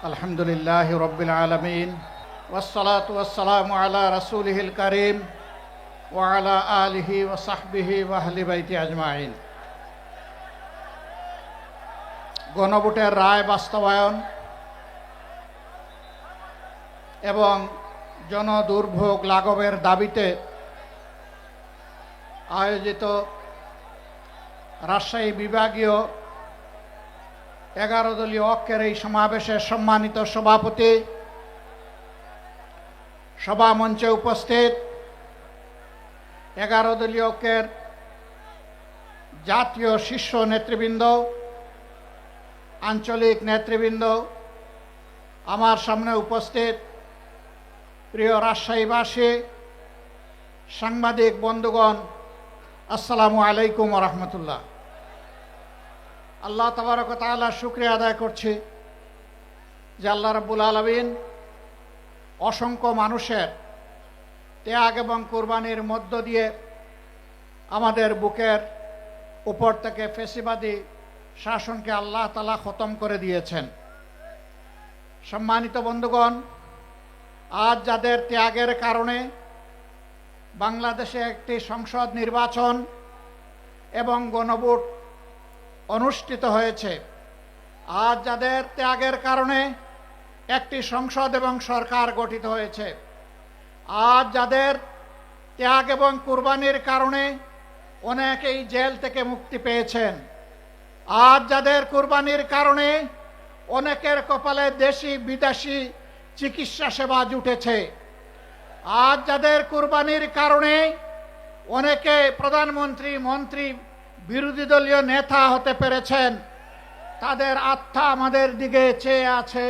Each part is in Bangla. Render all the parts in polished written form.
আলহামদুলিল্লাহ রব্বিল আলামিন ওয়াসসালাতু ওয়াসসালামু আলা রাসূলিহিল কারীম ওয়া আলা আলিহি ওয়া সাহবিহি ওয়া আহলি বাইতি আজমাইন। গণভোটের রায় বাস্তবায়ন এবং জনদুর্ভোগ লাঘবের দাবিতে আয়োজিত রাজশাহী বিভাগীয় 11 দলীয় ঐক্যের এই সমাবেশের সম্মানিত সভাপতি, সভামঞ্চে উপস্থিত 11 দলীয় ঐক্যের জাতীয় শীর্ষ নেতৃবৃন্দ, আঞ্চলিক নেতৃবৃন্দ, আমার সামনে উপস্থিত প্রিয় রাজশাহীবাসী, সাংবাদিক বন্ধুগণ, আসসালামু আলাইকুম ওয়া রাহমাতুল্লাহ। আল্লাহ তাবারক ওয়া তাআলার শুকরিয়া আদায় করছি যে আল্লাহ রাব্বুল আলামিন অসংখ্য মানুষের ত্যাগ এবং কুরবানির মধ্য দিয়ে আমাদের বুকের উপর থেকে ফ্যাসিবাদী শাসনকে আল্লাহ তাআলা খতম করে দিয়েছেন। সম্মানিত বন্ধুগণ, আজ যাদের ত্যাগের কারণে বাংলাদেশে একটি সংসদ নির্বাচন এবং গণভোট অনুষ্ঠিত হয়েছে, আজ যাদের ত্যাগের কারণে একটি সংসদ এবং সরকার গঠিত হয়েছে, আজ যাদের ত্যাগ এবং কুরবানির কারণে অনেকেই জেল থেকে মুক্তি পেয়েছেন, আজ যাদের কুরবানির কারণে অনেকের কপালে দেশি বিদেশি চিকিৎসা সেবা জুটেছে, আজ যাদের কুরবানির কারণে অনেকে প্রধানমন্ত্রী, মন্ত্রী, বিরোধী দলীয় নেতা হতে পেরেছেন, তাদের আত্মা আমাদের দিকে চেয়ে আছে।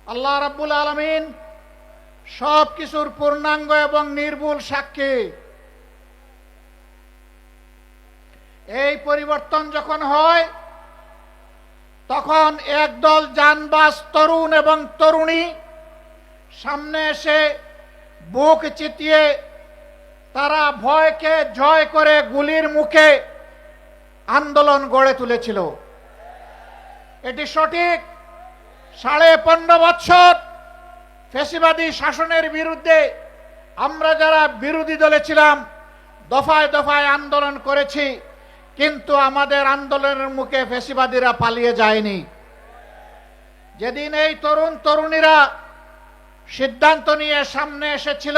আল্লাহ রাব্বুল আলামিন সব কিছুর পূর্ণাঙ্গ এবং নির্ভুল সাক্ষী। এই পরিবর্তন যখন হয়, তখন একদল জানবাজ তরুণ এবং তরুণী সামনে এসে বুক চিতিয়ে তারা ভয়কে জয় করে গুলির মুখে আন্দোলন গড়ে তুলেছিল। এটি সঠিক। 15.5 বছর ফ্যাসিবাদী শাসনের বিরুদ্ধে আমরা যারা বিরোধী দলে ছিলাম দফায় দফায় আন্দোলন করেছি, কিন্তু আমাদের আন্দোলনের মুখে ফ্যাসিবাদীরা পালিয়ে যায়নি। যেদিন এই তরুণ তরুণীরা সিদ্ধান্ত নিয়ে সামনে এসেছিল,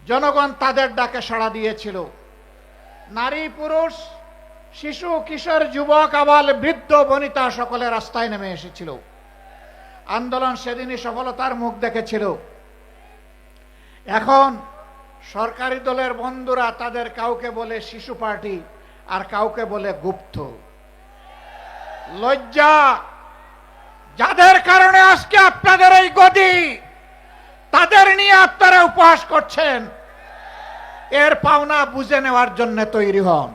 জনগণ তাদের ডাকে সাড়া দিয়েছিল। নারী, পুরুষ, শিশু, কিশোর, যুবক, আবাল, বৃদ্ধ, বনিতা সকলে রাস্তায় নেমে এসেছিল। আন্দোলন সেদিনই সফলতার মুখ দেখেছিল। এখন সরকারি দলের বন্ধুরা তাদের কাউকে বলে শিশু পার্টি আর কাউকে বলে গুপ্ত। লজ্জা! যাদের কারণে আজকে আপনাদের এই গদি, তাদের নিয়ে আপনারা উপহাস করছেন, এর পাওনা বুঝে নেওয়ার জন্য তৈরি হন।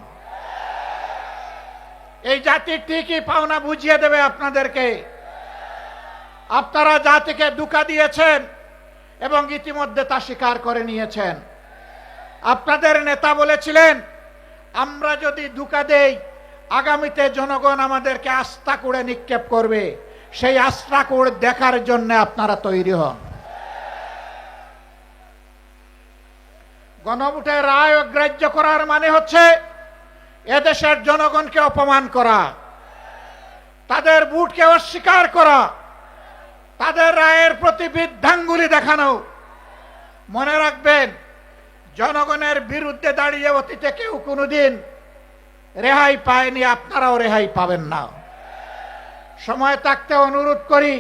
এই জাতি ঠিকই পাওনা বুঝিয়ে দেবে আপনাদেরকে। আপনারা জাতিকে ধোঁকা দিয়েছেন এবং ইতিমধ্যে তা স্বীকার করে নিয়েছেন। আপনাদের নেতা বলেছিলেন, আমরা যদি ধোঁকা দেই আগামীতে জনগণ আমাদেরকে আস্থা করে নিক্ষেপ করবে। সেই আস্থা করে দেখার জন্য আপনারা তৈরি হন। গণভোটের রায় অগ্রাহ্য করার মানে হচ্ছে এদেশের জনগণকে অপমান করা, তাদের ভোটকে অস্বীকার করা, তাদের রায়ের প্রতি বৃদ্ধাঙ্গুলি দেখানো। মনে রাখবেন, জনগণের বিরুদ্ধে দাঁড়িয়ে অতীতে কেউ কোনোদিন রেহাই পায়নি, আপনারাও রেহাই পাবেন না। সময় থাকতে অনুরোধ করি,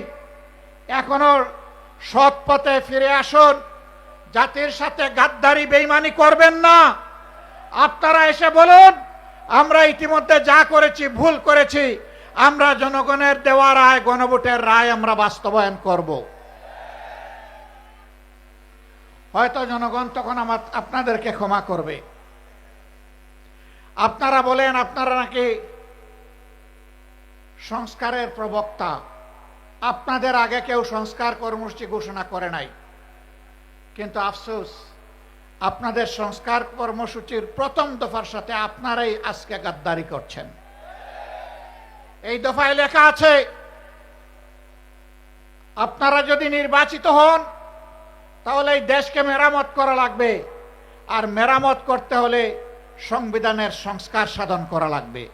এখনো সৎ পথে ফিরে আসুন। জাতির সাথে গাদ্দারি বেঈমানি করবেন না। আপনারা এসে বলুন, আমরা ইতিমধ্যে যা করেছি ভুল করেছি, আমরা জনগণের দেওয়া রায়, গণভোটের রায় আমরা বাস্তবায়ন করব। হয়তো জনগণ তখন আপনাদেরকে ক্ষমা করবে। আপনারা বলেন আপনারা নাকি সংস্কারের প্রবক্তা। আপনাদের আগে কেউ সংস্কার কর্মসূচি ঘোষণা করে নাই, কিন্তু আফসোস আপনাদের সংস্কার কর্মসূচির প্রথম দফার সাথে আপনারাই আজকে গাদ্দারি করছেন। এই দফায় লেখা আছে, আপনারা যদি নির্বাচিত হন তাহলে এই দেশকে মেরামত করা লাগবে, আর মেরামত করতে হলে সংবিধানের সংস্কার সাধন করা লাগবে।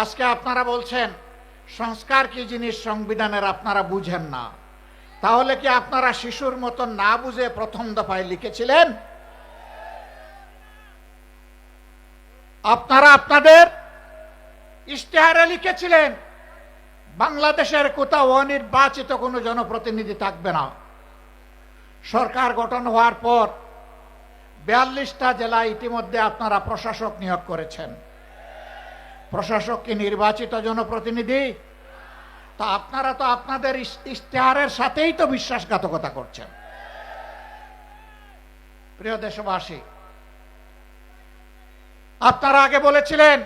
আজকে আপনারা বলছেন সংস্কার কি জিনিস সংবিধানের আপনারা বুঝেন না। তাহলে কি আপনারা শিশুর মতো না বুঝে প্রথম দফায় লিখেছিলেন? আপনারা আপনাদের ইশতেহারে লিখেছিলেন বাংলাদেশের কোথাও অনির্বাচিত কোনো জনপ্রতিনিধি থাকবে না। সরকার গঠন হওয়ার পর 42টা জেলায় ইতিমধ্যে আপনারা প্রশাসক নিয়োগ করেছেন। প্রশাসক কি নির্বাচিত জনপ্রতিনিধি? তা আপনারা তো আপনাদের ইশতেহারের সাথেই তো বিশ্বাসঘাতকতা করছেন। প্রিয় দেশবাসী, আপনারা আগে বলেছিলেন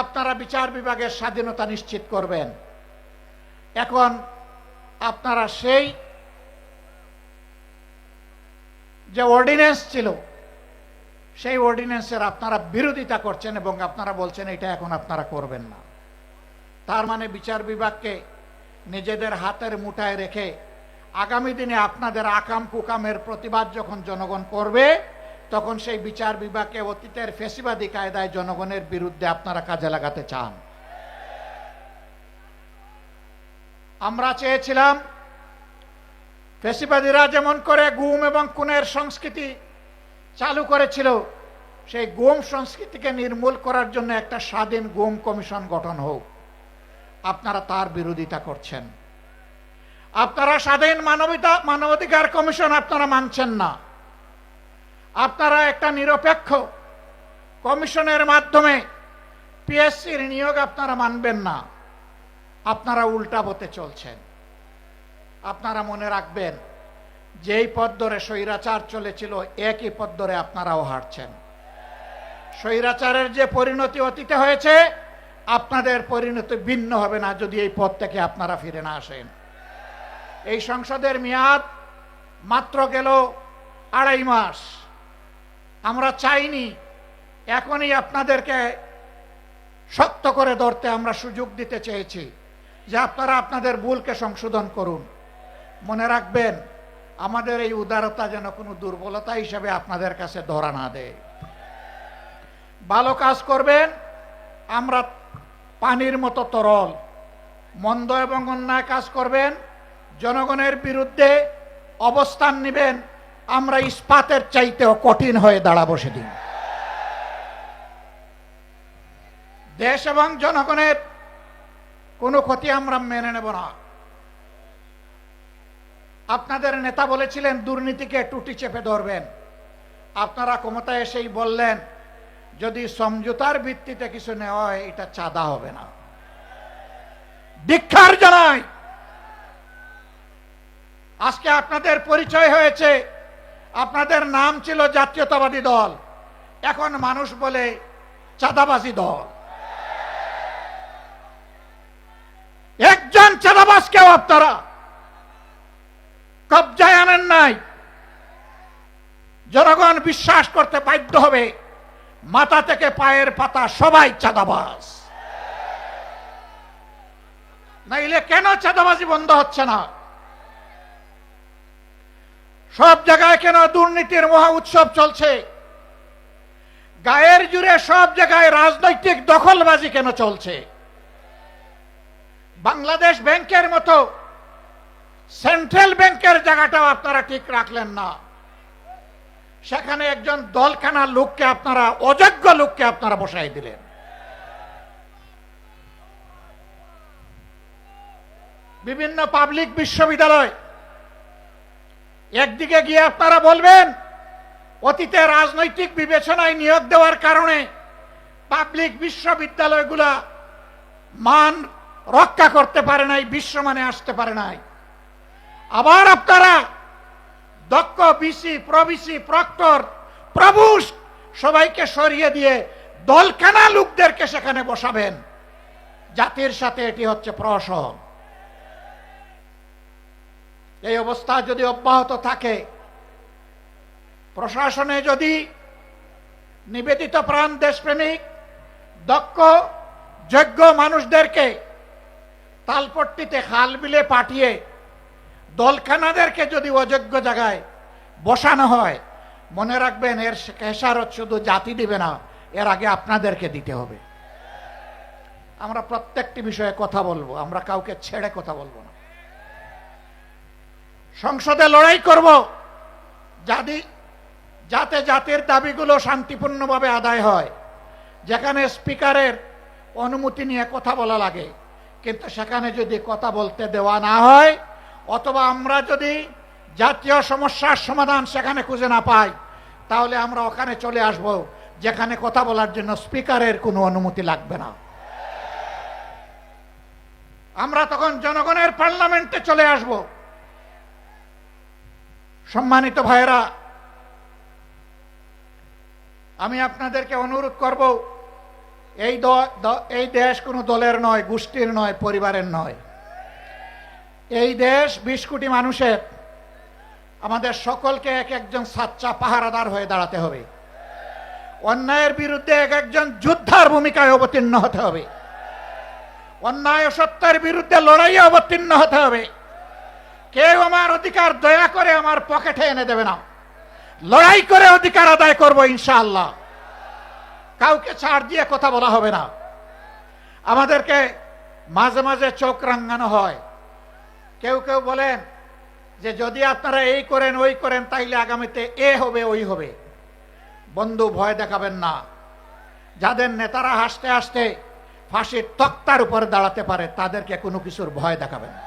আপনারা বিচার বিভাগের স্বাধীনতা নিশ্চিত করবেন। এখন আপনারা সেই যে অর্ডিন্যান্স ছিল সেই অর্ডিন্যান্সের আপনারা বিরোধিতা করছেন এবং আপনারা বলছেন এটা এখন আপনারা করবেন না। তার মানে বিচার বিভাগকে নিজেদের হাতের মুঠায় রেখে আগামী দিনে আপনাদের আকাম কুকামের প্রতিবাদ যখন জনগণ করবে তখন সেই বিচার বিভাগকে অতীতের ফ্যাসিবাদী কায়দায় জনগণের বিরুদ্ধে আপনারা কাজে লাগাতে চান। আমরা চেয়েছিলাম ফ্যাসিবাদীরা যেমন করে গুম এবং খুনের সংস্কৃতি চালু করেছিল, সেই গুম সংস্কৃতিকে নির্মূল করার জন্য একটা স্বাধীন গুম কমিশন গঠন হোক। আপনারা তার বিরোধিতা করছেন। আপনারা স্বাধীন মানবাধিকার কমিশন আপনারা মানছেন না। আপনারা একটা নিরপেক্ষ কমিশনের মাধ্যমে পিএসসির নিয়োগ আপনারা মানবেন না। আপনারা উল্টা পথে চলছেন। আপনারা মনে রাখবেন, যেই পথ ধরে স্বৈরাচার চলেছিল একই পথ ধরে আপনারাও হাঁটছেন। স্বৈরাচারের যে পরিণতি অতীতে হয়েছে, আপনাদের পরিণতি ভিন্ন হবে না যদি এই পথ থেকে আপনারা ফিরে না আসেন। এই সংসদের মেয়াদ মাত্র গেল 2.5 মাস। আমরা চাইনি এখনই আপনাদেরকে শক্ত করে ধরতে আমরা সুযোগ দিতে চেয়েছি যে আপনারা আপনাদের ভুলকে সংশোধন করুন। মনে রাখবেন, আমাদের এই উদারতা যেন কোনো দুর্বলতা হিসেবে আপনাদের কাছে ধরা না দেয়। ভালো কাজ করবেন, আমরা পানির মতো তরল। মন্দ এবং অন্যায় কাজ করবেন, জনগণের বিরুদ্ধে অবস্থান নেবেন, আমরা ইস্পাতের চাইতেও কঠিন হয়ে দাঁড়াবো সেদিন। দেশ এবং জনগণের কোনো ক্ষতি আমরা মেনে নেব না। আপনাদের নেতা বলেছিলেন দুর্নীতিকে টুটি চেপে ধরবেন। আপনারা ক্ষমতায় এসেই বললেন যদি সমঝোতার ভিত্তিতে কিছু নেওয়া হয় এটা চাঁদা হবে না। ধিক্কার জানাই। আজকে আপনাদের পরিচয় হয়েছে, আপনাদের নাম ছিল জাতীয়তাবাদী দল, এখন মানুষ বলে চাঁদাবাজি দল। একজন চাঁদাবাজকেও আপনারা কবজায় আনেন নাই। জনগণ বিশ্বাস করতে বাধ্য হবে মাথা থেকে পায়ের পাতা সবাই চাঁদাবাজ। নাইলে কেন চাঁদাবাজি বন্ধ হচ্ছে না? সব জায়গায় কেন দুর্নীতির মহা উৎসব চলছে? গায়ের জুড়ে সব জায়গায় রাজনৈতিক দখলবাজি কেন চলছে? বাংলাদেশ ব্যাংকের মতো সেন্ট্রাল ব্যাংকের জায়গাটাও আপনারা ঠিক রাখলেন না। সেখানে একজন দলখানা লোককে আপনারা, অযোগ্য লোককে আপনারা বসাই দিলেন। বিভিন্ন পাবলিক বিশ্ববিদ্যালয় একদিকে গিয়ে আপনারা বলবেন অতীতে রাজনৈতিক বিবেচনায় নিয়োগ দেওয়ার কারণে পাবলিক বিশ্ববিদ্যালয়গুলা মান রক্ষা করতে পারে নাই, বিশ্বমানে আসতে পারে নাই। আবার আপনারা দক্ষ বিসি, প্রবিসি, প্রক্টর, প্রভুষ সবাইকে সরিয়ে দিয়ে দলখানা লোকদেরকে সেখানে বসাবেন। জাতির সাথে এটি হচ্ছে প্রহসন। এই অবস্থা যদি অব্যাহত থাকে প্রশাসনে যদি নিবেদিত প্রাণ দেশপ্রেমিক দক্ষ যোগ্য মানুষদেরকে তালপট্টিতে খাল বিলে পাঠিয়ে দলখানাদেরকে যদি অযোগ্য জায়গায় বসানো হয়, মনে রাখবেন এর খেসারত শুধু জাতি দিবে না, এর আগে আপনাদেরকে দিতে হবে। আমরা প্রত্যেকটি বিষয়ে কথা বলবো, আমরা কাউকে ছেড়ে কথা বলবো না। সংসদে লড়াই করব যাতে জাতির দাবিগুলো শান্তিপূর্ণভাবে আদায় হয়। যেখানে স্পিকারের অনুমতি নিয়ে কথা বলা লাগে, কিন্তু সেখানে যদি কথা বলতে দেওয়া না হয়, অথবা আমরা যদি জাতীয় সমস্যার সমাধান সেখানে খুঁজে না পাই, তাহলে আমরা ওখানে চলে আসব যেখানে কথা বলার জন্য স্পিকারের কোনো অনুমতি লাগবে না। আমরা তখন জনগণের পার্লামেন্টে চলে আসব। সম্মানিত ভাইয়েরা, আমি আপনাদেরকে অনুরোধ করব, এই দেশ কোনো দলের নয়, গোষ্ঠীর নয়, পরিবারের নয়। এই দেশ 20 কোটি মানুষের। আমাদের সকলকে এক একজন সাচ্চা পাহারাদার হয়ে দাঁড়াতে হবে। অন্যায়ের বিরুদ্ধে এক একজন যোদ্ধার ভূমিকায় অবতীর্ণ হতে হবে। অন্যায় ও সত্যের বিরুদ্ধে লড়াইয়ে অবতীর্ণ হতে হবে। কেউ আমার অধিকার দয়া করে আমার পকেটে এনে দেবে না। লড়াই করে অধিকার আদায় করব ইনশাআল্লাহ। কাউকে ছাড় দিয়ে কথা বলা হবে না। আমাদেরকে মাঝে মাঝে চোখ রাঙানো হয়। কেউ কেউ বলেন যে যদি আপনারা এই করেন ওই করেন তাইলে আগামীতে এ হবে ওই হবে। বন্ধু, ভয় দেখাবেন না। যাদের নেতারা হাসতে হাসতে ফাঁসির তক্তার উপরে দাঁড়াতে পারে, তাদেরকে কোনো কিছুর ভয় দেখাবেন না।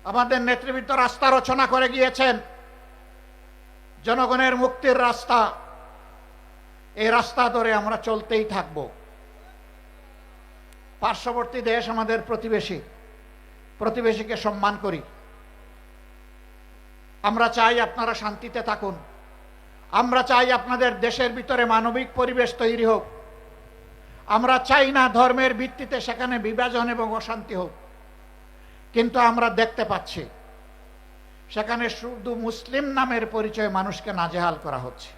আমাদের নেতৃবৃন্দ রাস্তা রচনা করে গিয়েছেন, জনগণের মুক্তির রাস্তা। এই রাস্তা ধরে আমরা চলতেই থাকব। পার্শ্ববর্তী দেশ আমাদের প্রতিবেশী, প্রতিবেশীকে সম্মান করি। আমরা চাই আপনারা শান্তিতে থাকুন। আমরা চাই আপনাদের দেশের ভিতরে মানবিক পরিবেশ তৈরি হোক। আমরা চাই না ধর্মের ভিত্তিতে সেখানে বিভাজন এবং অশান্তি হোক। কিন্তু আমরা দেখতে পাচ্ছি সেখানে শুধু মুসলিম নামের পরিচয়ে মানুষকে নাজেহাল করা হচ্ছে,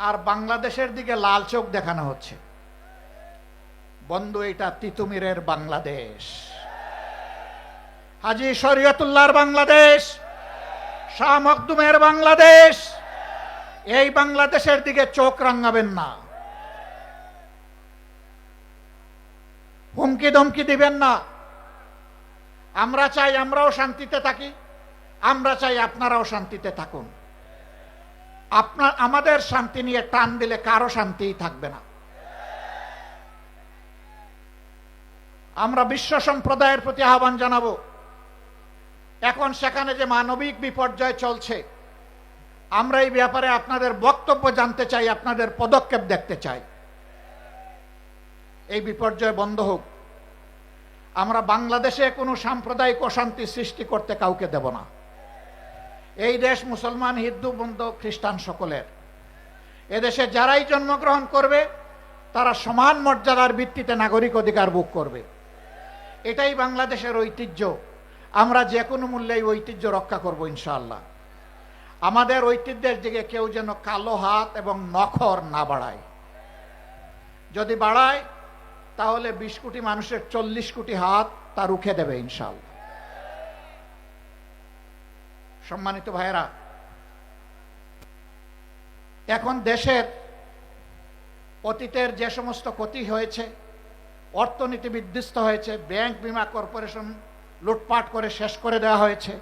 আর বাংলাদেশের দিকে লাল চোখ দেখানো হচ্ছে। বন্ধু, এটা তিতুমিরের বাংলাদেশ, হাজী শরীয়তুল্লাহর বাংলাদেশ, শাহ মখদুমের বাংলাদেশ। এই বাংলাদেশের দিকে চোখ রাঙাবেন না। হুমকি ধমকি দিবেন না। আমরা চাই আমরাও শান্তিতে থাকি। আমরা চাই আপনারাও শান্তিতে থাকুন। আমাদের শান্তি নিয়ে টান দিলে কারো শান্তিই থাকবে না। আমরা বিশ্ব সম্প্রদায়ের প্রতি আহ্বান জানাবো, এখন সেখানে যে মানবিক বিপর্যয় চলছে, আমরা এই ব্যাপারে আপনাদের বক্তব্য জানতে চাই, আপনাদের পদক্ষেপ দেখতে চাই। এই বিপর্যয় বন্ধ হোক। আমরা বাংলাদেশে কোনো সাম্প্রদায়িক অশান্তি সৃষ্টি করতে কাউকে দেব না। এই দেশ মুসলমান, হিন্দু, বৌদ্ধ, খ্রিস্টান সকলের। এদেশে যারাই জন্মগ্রহণ করবে তারা সমান মর্যাদার ভিত্তিতে নাগরিক অধিকার ভোগ করবে। এটাই বাংলাদেশের ঐতিহ্য। আমরা যে কোনো মূল্যে এই ঐতিহ্য রক্ষা করব ইনশাআল্লাহ। আমাদের ঐতিহ্যের দিকে কেউ যেন কালো হাত এবং নখর না বাড়ায়। যদি বাড়ায় তাহলে 20 কোটি মানুষের 40 কোটি হাত তা রুখে দেবে ইনশাআল্লাহ। সম্মানিত ভাইয়েরা, এখন দেশের অতীতের যে সমস্ত ক্ষতি হয়েছে, অর্থনীতি বিধ্বস্ত হয়েছে, ব্যাংক বিমা কর্পোরেশন লুটপাট করে শেষ করে দেওয়া হয়েছে,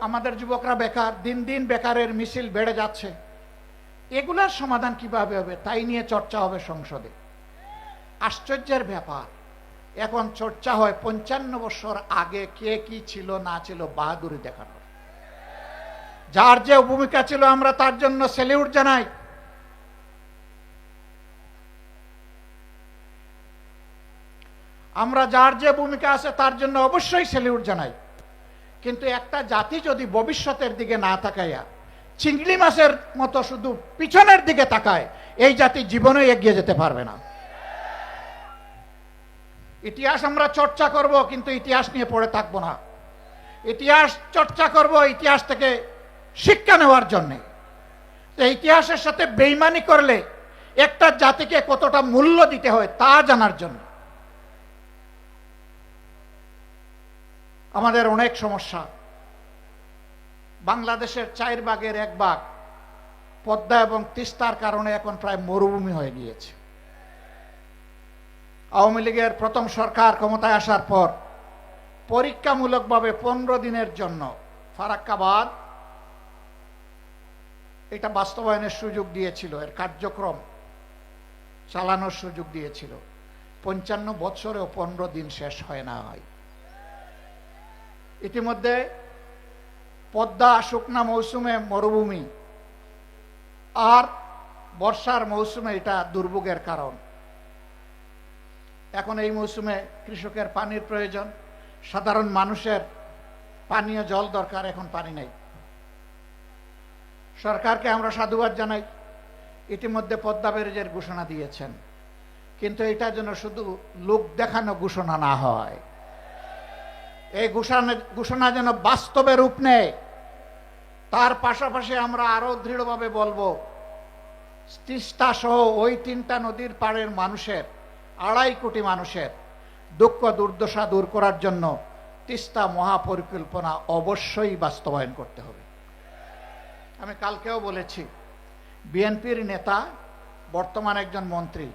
আমাদের যুবকরা বেকার, দিন দিন বেকারের মিছিল বেড়ে যাচ্ছে। এগুলার সমাধান কিভাবে হবে তাই নিয়ে চর্চা হবে সংসদে। আশ্চর্যের ব্যাপার, এখন চর্চা হয় 55 বছর আগে কে কি ছিল না ছিল বাহাদুরি দেখানোর। যার যে ভূমিকা ছিল আমরা তার জন্য স্যালিউট জানাই। আমরা যার যে ভূমিকা আছে তার জন্য অবশ্যই স্যালিউট জানাই। কিন্তু একটা জাতি যদি ভবিষ্যতের দিকে না তাকায়া চিংড়ি মাছের মতো শুধু পিছনের দিকে তাকায়, এই জাতি জীবনে এগিয়ে যেতে পারবে না। ইতিহাস আমরা চর্চা করব, কিন্তু ইতিহাস নিয়ে পড়ে থাকবো না। ইতিহাস চর্চা করব ইতিহাস থেকে শিক্ষা নেওয়ার জন্যে। ইতিহাসের সাথে বেইমানি করলে একটা জাতিকে কতটা মূল্য দিতে হয় তা জানার জন্য। আমাদের অনেক সমস্যা। বাংলাদেশের 4/1 পদ্মা এবং তিস্তার কারণে এখন প্রায় মরুভূমি হয়ে গিয়েছে। আওয়ামী লীগের প্রথম সরকার ক্ষমতায় আসার পর পরীক্ষামূলকভাবে 15 দিনের জন্য ফারাক্কা বাঁধ এটা বাস্তবায়নের সুযোগ দিয়েছিল, এর কার্যক্রম চালানোর সুযোগ দিয়েছিল। 55 বছরেও 15 দিন শেষ হয় না। ইতিমধ্যে পদ্মা শুকনা মৌসুমে মরুভূমি, আর বর্ষার মৌসুমে এটা দুর্ভোগের কারণ। এখন এই মৌসুমে কৃষকের পানির প্রয়োজন, সাধারণ মানুষের পানীয় জল দরকার, এখন পানি নেই। সরকারকে আমরা সাধুবাদ জানাই, ইতিমধ্যে পদ্মা ব্যারেজের ঘোষণা দিয়েছেন, কিন্তু এটা যেন শুধু লোক দেখানো ঘোষণা না হয়। এই ঘোষণা যেন বাস্তবে রূপ নেয়। তার পাশাপাশি আমরা আরো দৃঢ়ভাবে বলবো, তিস্তা সহ ওই 3টা নদীর পাড়ের মানুষের, 2.5 কোটি মানুষের দুঃখ দুর্দশা দূর করার জন্য তিস্তা মহাপরিকল্পনা অবশ্যই বাস্তবায়ন করতে হবে। আমি কালকেও বলেছি, বিএনপির নেতা, বর্তমান একজন মন্ত্রী,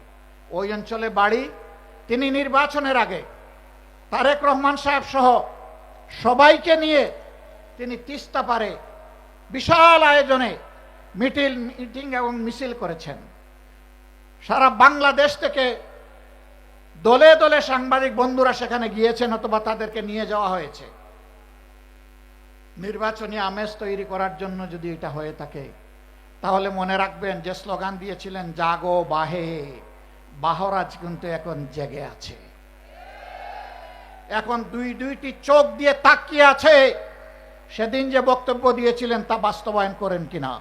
ওই অঞ্চলে বাড়ি, তিনি নির্বাচনের আগে তারেক রহমান সাহেব সহ সবাইকে নিয়ে তিনি তিস্তা পারে বিশাল আয়োজনে মিটিং এবং মিছিল করেছেন। সারা বাংলাদেশ থেকে দলে দলে সাংবাদিক বন্ধুরা সেখানে গিয়েছেন অথবা তাদেরকে নিয়ে যাওয়া হয়েছে। নির্বাচনী আমেজ তৈরি করার জন্য যদি এটা হয়ে থাকে, তাহলে মনে রাখবেন যে স্লোগান দিয়েছিলেন জাগো বাহে, বাহরাজ কিন্তু এখন জেগে আছে, এখন দুইটি চোখ দিয়ে তাকিয়ে আছে। সেদিন যে বক্তব্য দিয়েছিলেন তা বাস্তবায়ন করেন কিনা।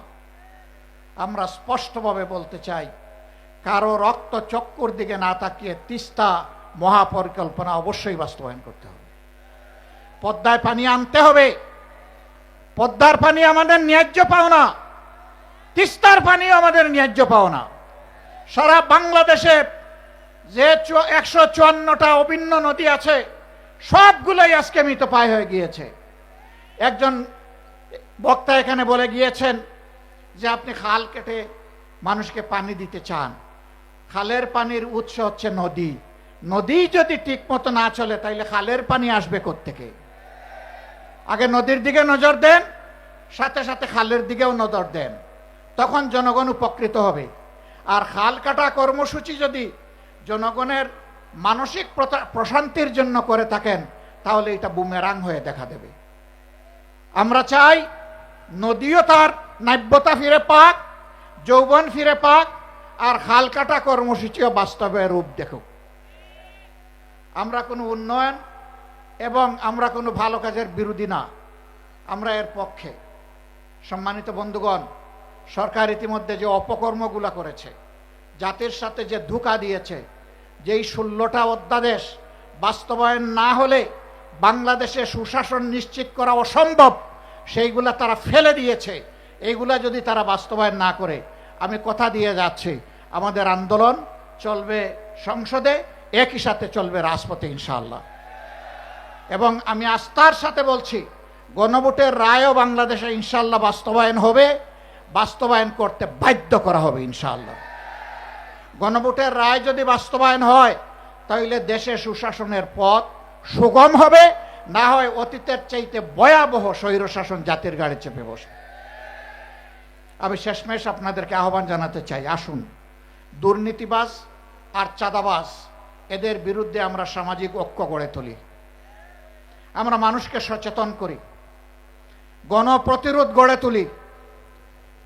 আমরা স্পষ্টভাবে বলতে চাই, কারো রক্ত চক্কর দিকে না তাকিয়ে তিস্তা মহাপরিকল্পনা অবশ্যই বাস্তবায়ন করতে হবে। পদ্মায় পানি আনতে হবে। পদ্মার পানি আমাদের ন্যায্য পাওনা, তিস্তার পানি আমাদের ন্যায্য পাওনা। সারা বাংলাদেশে যে 154টা অভিন্ন নদী আছে, সবগুলোই আজকে মৃতপ্রায় হয়ে গিয়েছে। একজন বক্তা এখানে বলে গিয়েছেন যে আপনি খাল কেটে মানুষকে পানি দিতে চান। খালের পানির উৎস হচ্ছে নদী। নদী যদি ঠিক মতো না চলে, তাইলে খালের পানি আসবে কোত্থেকে? আগে নদীর দিকে নজর দেন, সাথে সাথে খালের দিকেও নজর দেন, তখন জনগণ উপকৃত হবে। আর খাল কাটা কর্মসূচি যদি জনগণের মানসিক প্রশান্তির জন্য করে থাকেন, তাহলে এটা বুমেরাং হয়ে দেখা দেবে। আমরা চাই নদীও তার নাব্যতা ফিরে পাক, যৌবন ফিরে পাক, আর খাল কাটা কর্মসূচিও বাস্তবে রূপ দেখুক। আমরা কোনো উন্নয়ন এবং আমরা কোনো ভালো কাজের বিরোধী না, আমরা এর পক্ষে। সম্মানিত বন্ধুগণ, সরকার ইতিমধ্যে যে অপকর্মগুলো করেছে, জাতির সাথে যে ধোঁকা দিয়েছে, যেই 16টা অধ্যাদেশ বাস্তবায়ন না হলে বাংলাদেশে সুশাসন নিশ্চিত করা অসম্ভব, সেইগুলা তারা ফেলে দিয়েছে। এইগুলা যদি তারা বাস্তবায়ন না করে, আমি কথা দিয়ে যাচ্ছি, আমাদের আন্দোলন চলবে সংসদে, একই সাথে চলবে রাজপথে ইনশাআল্লাহ। এবং আমি আস্থার সাথে বলছি, গণভোটের রায়ও বাংলাদেশে ইনশাআল্লাহ বাস্তবায়ন হবে, বাস্তবায়ন করতে বাধ্য করা হবে ইনশাআল্লাহ। গণভোটের রায় যদি বাস্তবায়ন হয়, তাহলে দেশে সুশাসনের পথ সুগম হবে, না হয় অতীতের চাইতে ভয়াবহ স্বৈরশাসন জাতির গাড়ি চেপে বসবে। আমি শেষমেশ আপনাদেরকে আহ্বান জানাতে চাই, আসুন দুর্নীতিবাজ আর চাঁদাবাজ এদের বিরুদ্ধে আমরা সামাজিক ঐক্য গড়ে তুলি, আমরা মানুষকে সচেতন করি, গণপ্রতিরোধ গড়ে তুলি।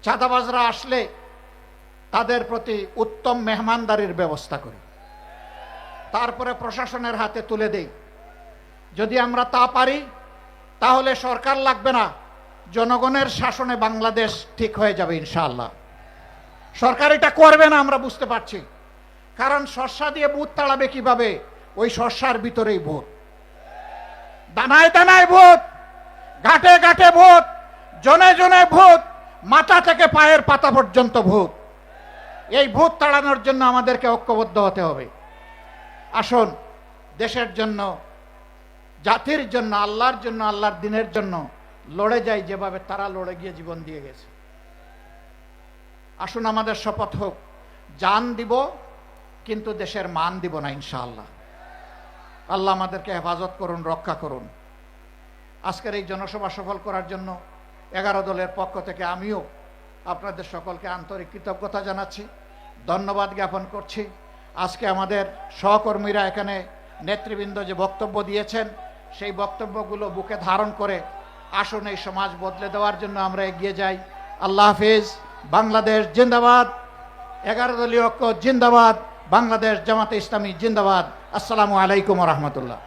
চাঁদাবাজরা আসলে তাদের প্রতি উত্তম মেহমানদারির ব্যবস্থা করি, তারপরে প্রশাসনের হাতে তুলে দেই। যদি আমরা তা পারি, তাহলে সরকার লাগবে না, জনগণের শাসনে বাংলাদেশ ঠিক হয়ে যাবে ইনশাআল্লাহ। সরকার এটা করবে না আমরা বুঝতে পারছি, কারণ শস্যা দিয়ে বুথ তাড়াবে কিভাবে? ওই শস্যার ভিতরেই ভূত, দানায় দানায় ভূত, ঘাটে ঘাটে ভূত, জনে জনে ভূত, মাথা থেকে পায়ের পাতা পর্যন্ত ভূত। এই ভূত তাড়ানোর জন্য আমাদেরকে ঐক্যবদ্ধ হতে হবে। আসুন দেশের জন্য, জাতির জন্য, আল্লাহর জন্য, আল্লাহর দিনের জন্য লড়ে যাই যেভাবে তারা লড়ে গিয়ে জীবন দিয়ে গেছে। আসুন আমাদের শপথ হোক, জান দিব কিন্তু দেশের মান দিব না ইনশাআল্লাহ। আল্লাহ আমাদেরকে হেফাজত করুন, রক্ষা করুন। আজকের এই জনসভা সফল করার জন্য 11 দলের পক্ষ থেকে আমিও আপনাদের সকলকে আন্তরিক কৃতজ্ঞতা জানাচ্ছি, ধন্যবাদ জ্ঞাপন করছি। আজকে আমাদের সহকর্মীরা এখানে নেতৃবৃন্দ যে বক্তব্য দিয়েছেন, সেই বক্তব্যগুলো বুকে ধারণ করে আসুন এই সমাজ বদলে দেওয়ার জন্য আমরা এগিয়ে যাই। আল্লাহ হাফিজ। বাংলাদেশ জিন্দাবাদ। 11 দলীয় ঐক্য জিন্দাবাদ। বাংলাদেশ জামাতে ইসলামী জিন্দাবাদ। আসসালামু আলাইকুম ওয়া রাহমাতুল্লাহ।